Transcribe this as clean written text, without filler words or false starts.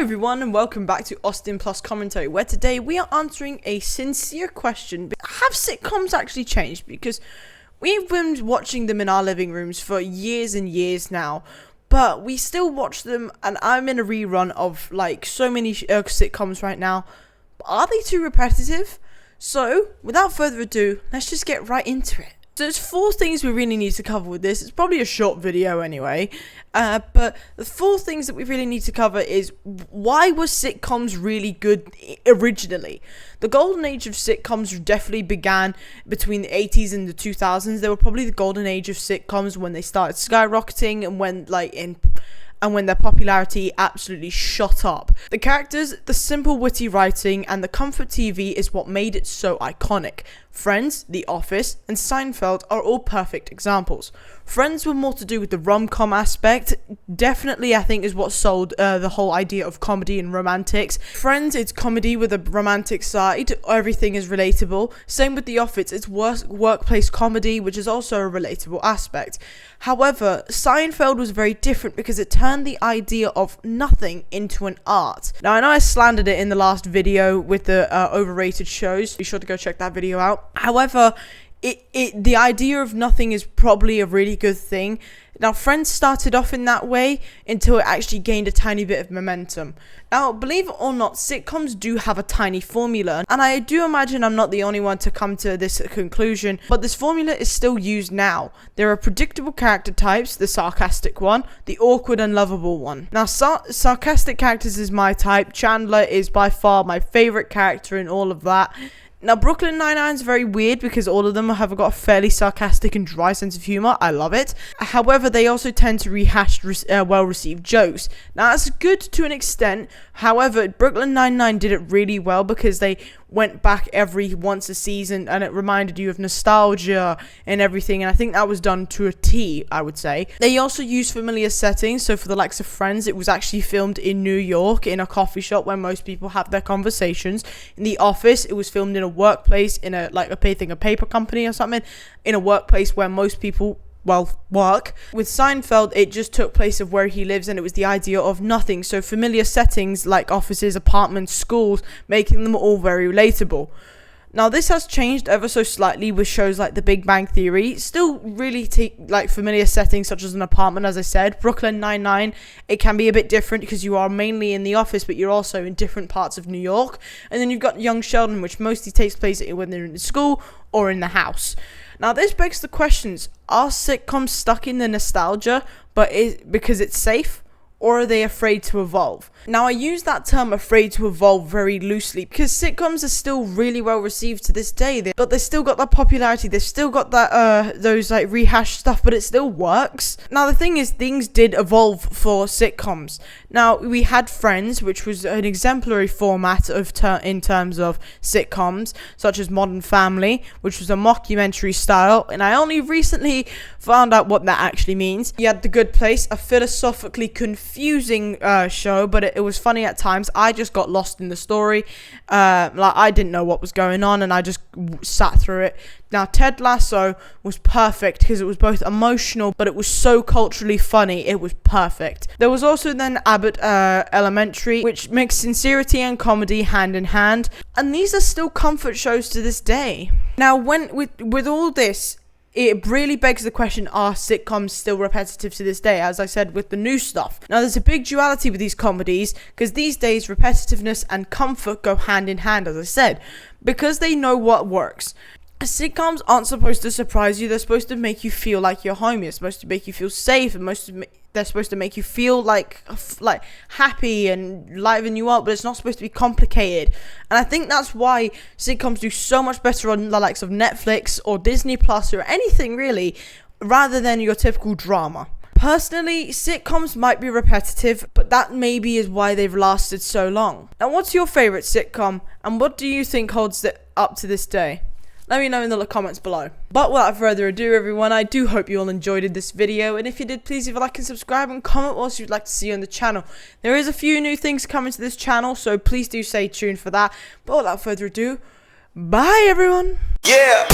everyone and welcome back to AustinPlus commentary, where today we are answering a sincere question. Have sitcoms actually changed? Because we've been watching them in our living rooms for years and years now, but we still watch them, and I'm in a rerun of like so many sitcoms right now. Are they too repetitive? So without further ado, let's just get right into it. So there's 4 things we really need to cover with this. It's probably a short video anyway, but the 4 things that we really need to cover is why were sitcoms really good originally? The golden age of sitcoms definitely began between the 80s and the 2000s. They were probably the golden age of sitcoms when they started skyrocketing and when their popularity absolutely shot up. The characters, the simple witty writing, and the comfort TV is what made it so iconic. Friends, The Office, and Seinfeld are all perfect examples. Friends were more to do with the rom-com aspect. Definitely, I think, is what sold the whole idea of comedy and romantics. Friends, it's comedy with a romantic side. Everything is relatable. Same with The Office. It's workplace comedy, which is also a relatable aspect. However, Seinfeld was very different because it turned the idea of nothing into an art. Now, I know I slandered it in the last video with the overrated shows. Be sure to go check that video out. However, the idea of nothing is probably a really good thing. Now, Friends started off in that way until it actually gained a tiny bit of momentum. Now, believe it or not, sitcoms do have a tiny formula, and I do imagine I'm not the only one to come to this conclusion, but this formula is still used now. There are predictable character types, the sarcastic one, the awkward and lovable one. Now, sarcastic characters is my type. Chandler is by far my favorite character in all of that. Now, Brooklyn Nine-Nine is very weird because all of them have got a fairly sarcastic and dry sense of humor. I love it. However, they also tend to rehash well-received jokes. Now, that's good to an extent. However, Brooklyn Nine-Nine did it really well because they went back every once a season and it reminded you of nostalgia and everything, and I think that was done to a T, I would say. They also used familiar settings, so for the likes of Friends, it was actually filmed in New York in a coffee shop where most people have their conversations. In The Office, it was filmed in a workplace, in a paper company or something, in a workplace where most people work. With Seinfeld, it just took place of where he lives, and it was the idea of nothing, so familiar settings like offices, apartments, schools, making them all very relatable. Now, this has changed ever so slightly with shows like The Big Bang Theory. Still really take like familiar settings such as an apartment, as I said. Brooklyn Nine-Nine, it can be a bit different because you are mainly in the office, but you're also in different parts of New York. And then you've got Young Sheldon, which mostly takes place when they're in the school or in the house. Now, this begs the questions, are sitcoms stuck in the nostalgia because it's safe, or are they afraid to evolve? Now, I use that term afraid to evolve very loosely because sitcoms are still really well received to this day, but they've still got that popularity, they've still got that those like rehashed stuff, but it still works. Now, the thing is, things did evolve for sitcoms. Now, we had Friends, which was an exemplary format in terms of sitcoms, such as Modern Family, which was a mockumentary style, and I only recently found out what that actually means. You had The Good Place, a philosophically confusing show, but it was funny at times. I just got lost in the story. I didn't know what was going on, and I just sat through it. Now, Ted Lasso was perfect because it was both emotional, but it was so culturally funny. It was perfect. There was also then Abbott Elementary, which mixed sincerity and comedy hand in hand, and these are still comfort shows to this day. Now, with all this, it really begs the question, are sitcoms still repetitive to this day, as I said with the new stuff? Now, there's a big duality with these comedies, because these days, repetitiveness and comfort go hand in hand, as I said, because they know what works. Sitcoms aren't supposed to surprise you. They're supposed to make you feel like you're home. They're supposed to make you feel safe, and they're supposed to make you feel like happy and liven you up, but it's not supposed to be complicated. And I think that's why sitcoms do so much better on the likes of Netflix or Disney Plus or anything really, rather than your typical drama. Personally, sitcoms might be repetitive, but that maybe is why they've lasted so long. Now, what's your favorite sitcom, and what do you think holds it up to this day? Let me know in the comments below. But without further ado, everyone, I do hope you all enjoyed this video, and if you did, please leave a like and subscribe and comment what else you'd like to see on the channel. There is a few new things coming to this channel, so please do stay tuned for that. But without further ado, bye everyone! Yeah!